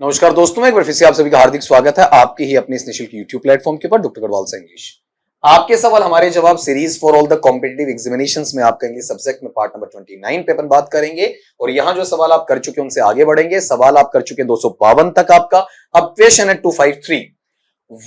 नमस्कार दोस्तों, एक बार फिर से आप सभी का हार्दिक स्वागत है आपके ही अपने इस निशुल्क यूट्यूब प्लेटफॉर्म के ऊपर डॉक्टर गढ़वाल से इंग्लिश। आपके सवाल हमारे जवाब series for all the competitive examinations में आपका इंग्लिश सब्जेक्ट में पार्ट नंबर 29 पे अपन बात करेंगे और यहां जो सवाल आप कर चुके उनसे आगे बढ़ेंगे। सवाल आप कर चुके 252 तक आपका। अब क्वेश्चन है 253,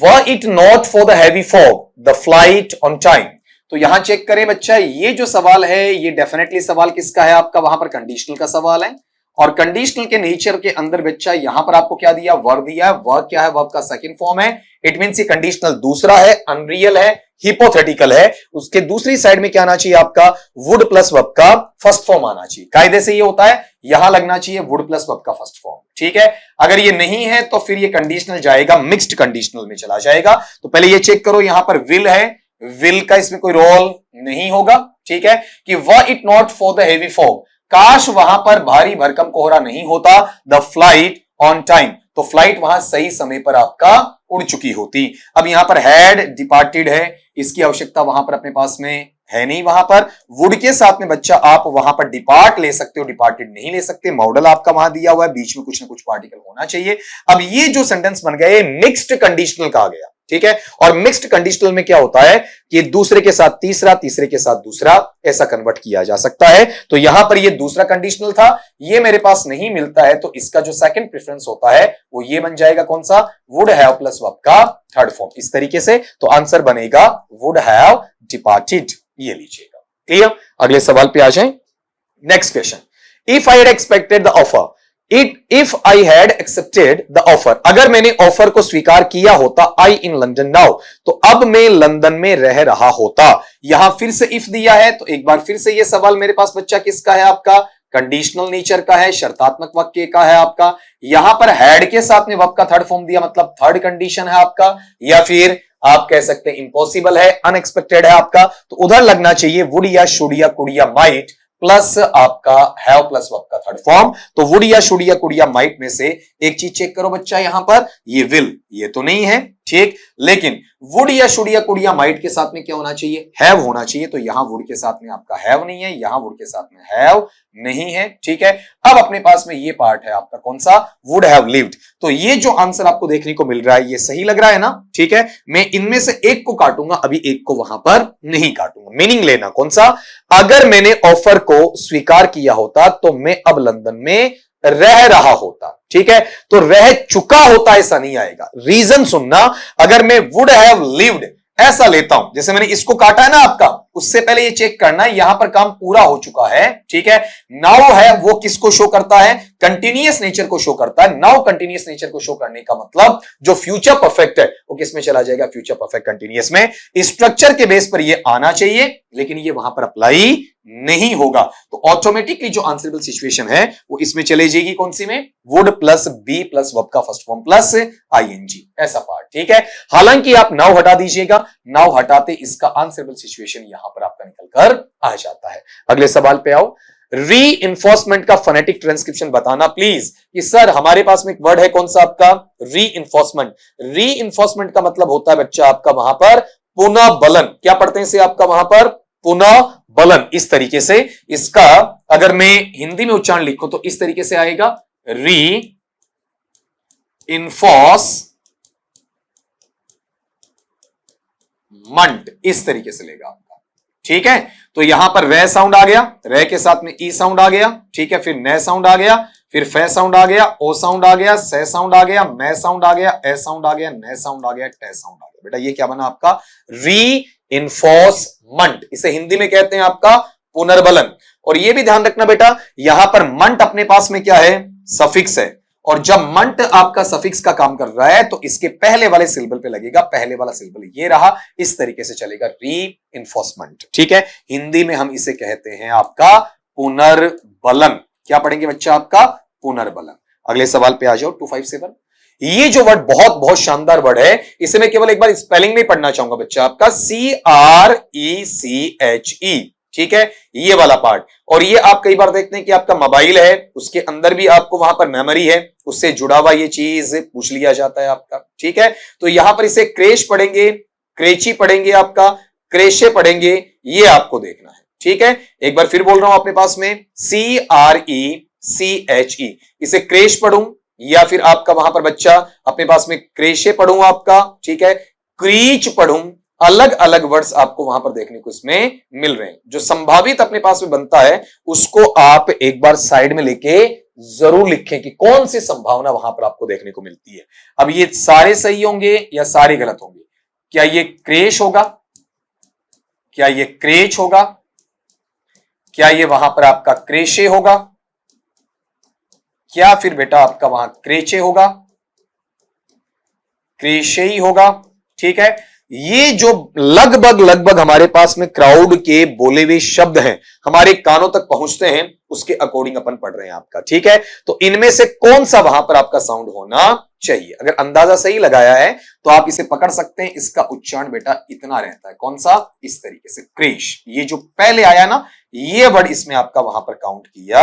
were it not for the heavy fog the flight on time. तो यहां चेक करें बच्चा, ये जो सवाल है ये डेफिनेटली सवाल किसका है आपका, वहां पर कंडीशनल का सवाल है और कंडीशनल के नेचर के अंदर बच्चा यहां पर आपको क्या दिया, वर्ब दिया है। वर्ब क्या है, वर्ब का सेकंड फॉर्म है। इट मींस ये कंडीशनल दूसरा है, अनरियल है, हिपोथेटिकल है। उसके दूसरी साइड में क्या आना चाहिए आपका, वुड प्लस वर्ब का फर्स्ट फॉर्म आना चाहिए। कायदे से ये होता है, यहां लगना चाहिए वुड प्लस वर्ब का फर्स्ट फॉर्म। ठीक है, अगर ये नहीं है तो फिर ये कंडीशनल जाएगा मिक्स्ड कंडीशनल में चला जाएगा। तो पहले ये चेक करो, यहां पर विल है, विल का इसमें कोई रोल नहीं होगा। ठीक है, कि were it not for the heavy fog, काश वहां पर भारी भरकम कोहरा नहीं होता, द फ्लाइट ऑन टाइम, तो फ्लाइट वहां सही समय पर आपका उड़ चुकी होती। अब यहां पर हैड डिपार्टेड है, इसकी आवश्यकता वहां पर अपने पास में है नहीं। वहां पर वुड के साथ में बच्चा आप वहां पर डिपार्ट ले सकते हो, डिपार्टेड नहीं ले सकते। मॉडल आपका वहां दिया हुआ है, बीच में कुछ ना कुछ पार्टिकल होना चाहिए। अब ये जो सेंटेंस बन गए मिक्स्ड कंडीशनल का आ गया। ठीक है, और मिक्स्ड कंडीशनल में क्या होता है कि दूसरे के साथ तीसरा, तीसरे के साथ दूसरा, ऐसा कन्वर्ट किया जा सकता है। तो यहां पर ये दूसरा कंडीशनल था, ये मेरे पास नहीं मिलता है, तो इसका जो सेकंड प्रेफरेंस होता है वो ये बन जाएगा, कौन सा, वुड हैव प्लस वर्ब का थर्ड फॉर्म। इस तरीके से तो आंसर बनेगा वुड हैव डिपार्टेड, ये लीजिएगा। क्लियर, अगले सवाल पे आ जाएं। Next question, if I had expected the offer, if I had accepted the offer, अगर मैंने ऑफर को स्वीकार किया होता, आई इन लंदन नाउ, तो अब मैं लंदन में रह रहा होता। यहां फिर से इफ दिया है, तो एक बार फिर से यह सवाल मेरे पास बच्चा किसका है आपका, कंडीशनल नेचर का है, शर्तात्मक वाक्य का है आपका। यहां पर हैड के साथ में वर्ब का थर्ड फॉर्म दिया, मतलब थर्ड कंडीशन है आपका, या फिर आप कह सकते हैं इम्पॉसिबल है, अनएक्सपेक्टेड है आपका। तो उधर लगना चाहिए वुड या शुड या कुड या माइट प्लस आपका हैव प्लस वर्ब का थर्ड फॉर्म। तो वुड या शुड या कुड या माइट में से एक चीज चेक करो बच्चा, यहां पर ये विल, ये तो नहीं है। ठीक, लेकिन वुड या शुड या कुड या माइट के साथ में क्या होना चाहिए, हैव होना चाहिए। तो यहां वुड के साथ में आपका हैव नहीं है, यहां वुड के साथ में हैव नहीं है। ठीक है, अब अपने पास में ये पार्ट है आपका कौन सा, वुड हैव लिव्ड। तो ये जो आंसर आपको देखने को मिल रहा है ये सही लग रहा है ना। ठीक है, मैं इनमें से एक को काटूंगा, अभी एक को वहां पर नहीं काटूंगा। मीनिंग लेना कौन सा, अगर मैंने ऑफर को स्वीकार किया होता तो मैं अब लंदन में रह रहा होता। ठीक है, तो रह चुका होता ऐसा नहीं आएगा। रीजन सुनना, अगर मैं वुड हैव लिव्ड ऐसा लेता हूं, जैसे मैंने इसको काटा है ना आपका, उससे पहले ये चेक करना है यहां पर काम पूरा हो चुका है। ठीक है, नाउ है वो किसको शो करता है, कंटिन्यूअस नेचर को शो करता है। नाउ कंटिन्यूअस नेचर को शो करने का मतलब जो फ्यूचर परफेक्ट है वो किस में चला जाएगा, फ्यूचर परफेक्ट कंटिन्यूअस में। स्ट्रक्चर के बेस पर ये आना चाहिए, लेकिन ये वहां पर अप्लाई नहीं होगा। तो ऑटोमेटिकली जो आंसरेबल सिचुएशन है वो इसमें चले जाएगी, कौन सी में, would plus be plus verb का फर्स्ट फॉर्म प्लस आईएनजी, ऐसा पार्ट। ठीक है, हालांकि आप नाउ हटा दीजिएगा, नाउ हटाते इसका आंसरेबल सिचुएशन यहां पर आपका निकल कर आ जाता है। अगले सवाल पे आओ, री इन्फोर्समेंट का फोनेटिक ट्रांसक्रिप्शन बताना प्लीज। कि सर हमारे पास में एक वर्ड है कौन सा आपका, री इन्फोर्समेंट। री इन्फोर्समेंट का मतलब होता है बच्चा आपका वहां पर पुनः बलन। क्या पढ़ते हैं इसे आपका वहां पर, पुनः बलन। इस तरीके से इसका अगर मैं हिंदी में उच्चारण लिखूं तो इस तरीके से आएगा, री इन्फोर्समेंट, इस तरीके से लेगा आपका। ठीक है, तो यहां पर वे साउंड आ गया, रे के साथ में ई साउंड आ गया। ठीक है, फिर ने साउंड आ गया, फिर फे साउंड आ गया, ओ साउंड आ गया, से साउंड आ गया, मैं साउंड आ गया, ए साउंड आ गया, ने साउंड आ गया, टे साउंड आ गया। बेटा ये क्या बना आपका, री इन्फोर्समेंट। इसे हिंदी में कहते हैं आपका पुनर्बलन। और ये भी ध्यान रखना बेटा, यहां पर मंट अपने पास में क्या है, सफिक्स है। और जब मंट आपका सफिक्स का काम कर रहा है तो इसके पहले वाले सिलेबल पे लगेगा, पहले वाला सिलेबल ये रहा, इस तरीके से चलेगा, री इन्फोर्समेंट। ठीक है, हिंदी में हम इसे कहते हैं आपका पुनर्बलन। क्या पढ़ेंगे बच्चा आपका, पुनर्बलन। अगले सवाल पे आ जाओ, 257। ये जो वर्ड बहुत बहुत शानदार वर्ड है, इसे मैं केवल एक बार स्पेलिंग में पढ़ना चाहूंगा बच्चा आपका, CRECHE। ठीक है, ये वाला पार्ट। और ये आप कई बार देखते हैं कि आपका मोबाइल है, उसके अंदर भी आपको वहां पर मेमोरी है, उससे जुड़ा हुआ ये चीज पूछ लिया जाता है आपका। ठीक है, तो यहां पर इसे क्रेश पढ़ेंगे, क्रेची पढ़ेंगे, आपका क्रेशे पढ़ेंगे, ये आपको देखना है। ठीक है, एक बार फिर बोल रहा हूं अपने पास में CRECHE, इसे क्रेश पढ़ूं या फिर आपका वहां पर बच्चा अपने पास में क्रेशे पढ़ूं आपका, ठीक है, क्रीच पढ़ूं, अलग अलग वर्ड्स आपको वहां पर देखने को इसमें मिल रहे हैं। जो संभावित अपने पास में बनता है उसको आप एक बार साइड में लेके जरूर लिखें कि कौन सी संभावना वहां पर आपको देखने को मिलती है। अब ये सारे सही होंगे या सारे गलत होंगे? क्या ये क्रेश होगा? क्या ये क्रेच होगा? क्या ये वहां पर आपका क्रेशे होगा? क्या फिर बेटा आपका वहां क्रेचे होगा? क्रेशे ही होगा, ठीक है। ये जो लगभग लगभग हमारे पास में क्राउड के बोले हुए शब्द हैं, हमारे कानों तक पहुंचते हैं, उसके अकॉर्डिंग अपन पढ़ रहे हैं आपका, ठीक है। तो इनमें से कौन सा वहां पर आपका साउंड होना चाहिए? अगर अंदाजा सही लगाया है तो आप इसे पकड़ सकते हैं। इसका उच्चारण बेटा इतना रहता है, कौन सा? इस तरीके से, क्रेश। ये जो पहले आया ना, ये वर्ड इसमें आपका वहां पर काउंट किया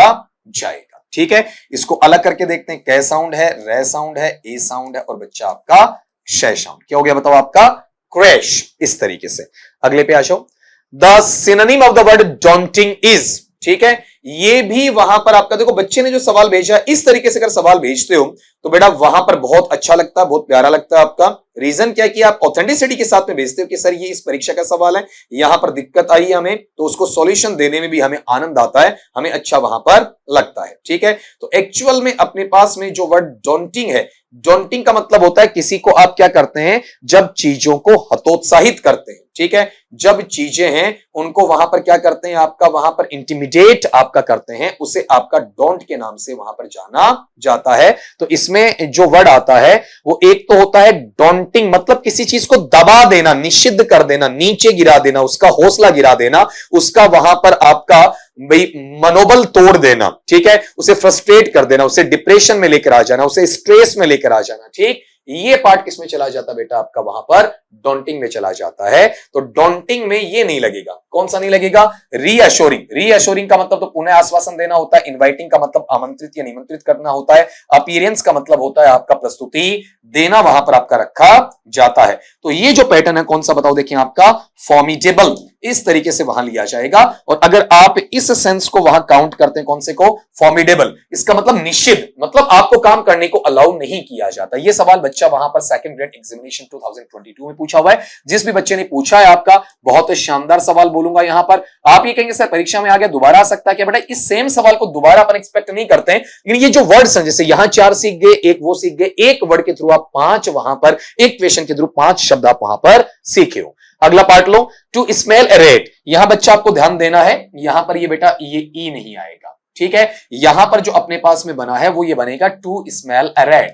जाएगा, ठीक है। इसको अलग करके देखते हैं। कै साउंड है, रे साउंड है, ए साउंड है और बच्चा आपका शय साउंड। क्या हो गया बताओ आपका? क्रैश। इस तरीके से अगले पे आ जाओ। The synonym of the word daunting is, ठीक है। ये भी वहां पर आपका देखो, बच्चे ने जो सवाल भेजा है, इस तरीके से अगर सवाल भेजते हो तो बेटा वहां पर बहुत अच्छा लगता है, बहुत प्यारा लगता है आपका। रीजन क्या है कि आप ऑथेंटिसिटी के साथ में भेजते हो कि सर ये इस परीक्षा का सवाल है, यहां पर दिक्कत आई हमें, तो उसको सॉल्यूशन देने में भी हमें आनंद आता है, हमें अच्छा वहां पर लगता है, ठीक है। तो एक्चुअल में अपने पास में जो वर्ड डॉन्टिंग है, डॉन्टिंग का मतलब होता है किसी को आप क्या करते हैं, जब चीजों को हतोत्साहित करते हैं, ठीक है। जब चीजें हैं उनको वहां पर क्या करते हैं, आपका वहां पर इंटिमिडेट आपका करते हैं, उसे आपका डोंट के नाम से वहां पर जाना जाता है। तो इसमें जो वर्ड आता है वो एक तो होता है डॉन्टिंग, मतलब किसी चीज को दबा देना, निषिद्ध कर देना, नीचे गिरा देना, उसका हौसला गिरा देना, उसका वहां पर आपका भाई मनोबल तोड़ देना, ठीक है, उसे फ्रस्ट्रेट कर देना, उसे डिप्रेशन में लेकर आ जाना, उसे स्ट्रेस में लेकर आ जाना, ठीक। ये पार्ट किसमें चला जाता बेटा? आपका वहां पर डॉन्टिंग में चला जाता है। तो डॉन्टिंग में ये नहीं लगेगा। कौन सा नहीं लगेगा? रीअश्योरिंग। रीअश्योरिंग का मतलब तो पुनः आश्वासन देना होता है। इनवाइटिंग का मतलब आमंत्रित या निमंत्रित करना होता है। अपीयरेंस का मतलब होता है आपका प्रस्तुति देना, वहां पर आपका रखा जाता है। तो ये जो पैटर्न है कौन सा बताओ? देखिए आपका फॉर्मिडेबल, इस तरीके से वहां लिया जाएगा। और अगर आप इस सेंस को वहां काउंट करते हैं, कौन से को? फॉर्मिडेबल। इसका मतलब निषिद्ध, मतलब आपको काम करने को अलाउ नहीं किया जाता। ये सवाल बच्चा वहां पर सेकंड ग्रेड एग्जामिनेशन 2022 में पूछा हुआ है। जिस भी बच्चे ने पूछा है आपका बहुत शानदार सवाल बोलूंगा यहां पर। आप ये कहेंगे सर परीक्षा में आ गया, दोबारा आ सकता है क्या? बेटा इस सेम सवाल को दोबारा अपन एक्सपेक्ट नहीं करते हैं, लेकिन ये जो वर्ड्स हैं, जैसे यहां 4 सीख गए, एक वो सीख गए, एक वर्ड के थ्रू आप 5 वहां पर, एक क्वेश्चन के थ्रू 5 शब्द आप वहां पर सीखे हो। अगला पार्ट लो, टू स्मेल ए रेट। यहां बच्चा आपको ध्यान देना है, यहां पर ये बेटा ये ई नहीं आएगा, ठीक है। यहां पर जो अपने पास में बना है वो ये बनेगा to smell a rat.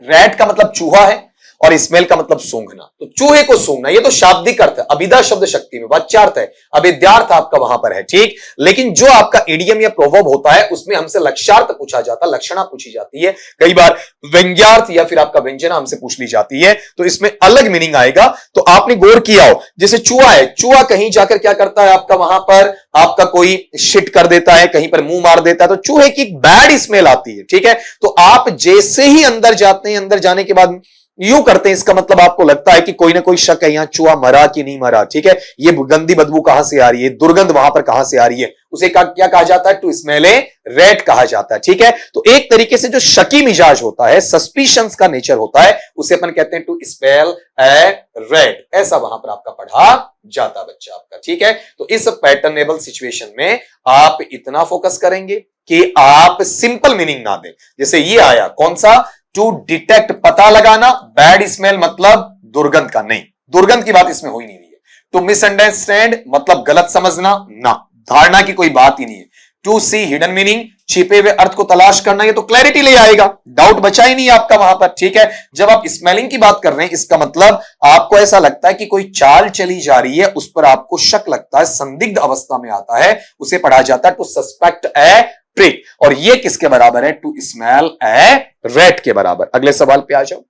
Rat का मतलब चूहा है और स्मेल का मतलब सूंघना। तो चूहे को सूंघना, ये तो शाब्दिक अर्थ है, अभिधा शब्द शक्ति में वाच्यार्थ है, अभिद्यार्थ आपका वहां पर है, ठीक। लेकिन जो आपका इडियम या प्रोवर्ब होता है उसमें हमसे लक्ष्यार्थ पूछा जाता है, लक्षणा पूछी जाती है, कई बार व्यंग्यार्थ या फिर आपका व्यंजना हमसे पूछ ली जाती है, तो इसमें अलग मीनिंग आएगा। तो आपने गौर किया हो, जैसे चूहा है, चूहा कहीं जाकर क्या करता है आपका, वहां पर आपका कोई शिट कर देता है, कहीं पर मुंह मार देता है, तो चूहे की बैड स्मेल आती है, ठीक है। तो आप जैसे ही अंदर जाते हैं, अंदर जाने के बाद यूं करते हैं, इसका मतलब आपको लगता है कि कोई ना कोई शक है, यहां चूहा मरा कि नहीं मरा, ठीक है। ये गंदी बदबू कहां से आ रही है, दुर्गंध वहां पर कहां से आ रही है, उसे क्या कहा जाता है? टू स्मेल ए रैट कहा जाता है, ठीक है। तो एक तरीके से जो शकी मिजाज होता है, सस्पिशंस का नेचर होता है, उसे अपन कहते हैं टू स्मेल ए रैट। ऐसा वहां पर आपका पढ़ा जाता बच्चा आपका, ठीक है। तो इस पैटर्नेबल सिचुएशन में आप इतना फोकस करेंगे कि आप सिंपल मीनिंग ना दें। जैसे ये आया कौन सा? टू डिटेक्ट, पता लगाना, बैड स्मेल मतलब दुर्गंध का, नहीं, दुर्गंध की बात इसमें हो ही नहीं रही है। टू मिसअंडरस्टैंड मतलब गलत समझना, ना, धारणा की कोई बात ही नहीं है। टू सी हिडन मीनिंग, छिपे हुए अर्थ को तलाश करना, ये तो क्लैरिटी ले आएगा, डाउट बचा ही नहीं आपका वहां पर, ठीक है। जब आप स्मेलिंग की बात कर रहे हैं, इसका मतलब आपको ऐसा लगता है कि कोई चाल चली जा रही है, उस पर आपको शक लगता है, संदिग्ध अवस्था में आता है, उसे पढ़ा जाता है टू सस्पेक्ट ए ट्रिक। और ये किसके बराबर है? टू स्मेल ए रैट के बराबर। अगले सवाल पे आ जाओ।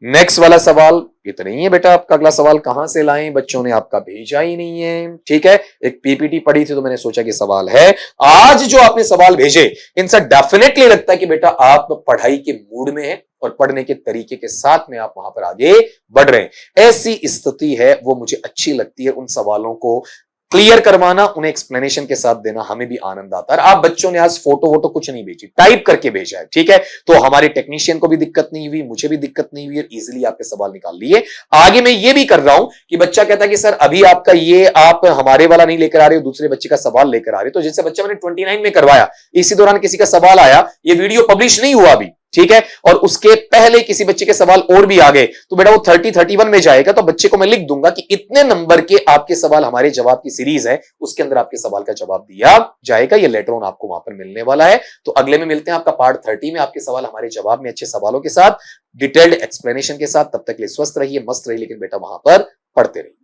नेक्स्ट वाला सवाल इतना ही है बेटा आपका। अगला सवाल कहां से लाएं, बच्चों ने आपका भेजा ही नहीं है, ठीक है। एक पीपीटी पढ़ी थी तो मैंने सोचा कि सवाल है। आज जो आपने सवाल भेजे इनसे डेफिनेटली लगता है कि बेटा आप पढ़ाई के मूड में हैं और पढ़ने के तरीके के साथ में आप वहां पर आगे बढ़ रहे हैं। ऐसी स्थिति है वो मुझे अच्छी लगती है, उन सवालों को क्लियर करवाना, उन्हें एक्सप्लेनेशन के साथ देना, हमें भी आनंद आता है। आप बच्चों ने आज फोटो वोटो कुछ नहीं भेजी, टाइप करके भेजा है, ठीक है, तो हमारे टेक्नीशियन को भी दिक्कत नहीं हुई, मुझे भी दिक्कत नहीं हुई, इजीली आपके सवाल निकाल लिए। आगे मैं ये भी कर रहा हूं कि बच्चा कहता है कि सर अभी आपका ये आप हमारे वाला नहीं लेकर आ रहे हो, दूसरे बच्चे का सवाल लेकर आ रहे हो। तो जैसे बच्चा मैंने 29 में करवाया, इसी दौरान किसी का सवाल आया, ये वीडियो पब्लिश नहीं हुआ अभी, ठीक है, और उसके पहले किसी बच्चे के सवाल और भी आ गए, तो बेटा वो 31 में जाएगा, तो बच्चे को मैं लिख दूंगा कि इतने नंबर के आपके सवाल हमारे जवाब की सीरीज है, उसके अंदर आपके सवाल का जवाब दिया जाएगा। ये लेटर ऑन आपको वहां पर मिलने वाला है। तो अगले में मिलते हैं आपका पार्ट 30 में, आपके सवाल हमारे जवाब में, अच्छे सवालों के साथ, डिटेल्ड एक्सप्लेनेशन के साथ। तब तक के लिए स्वस्थ रहिए, मस्त रहिए, लेकिन बेटा वहां पर पढ़ते रहिए।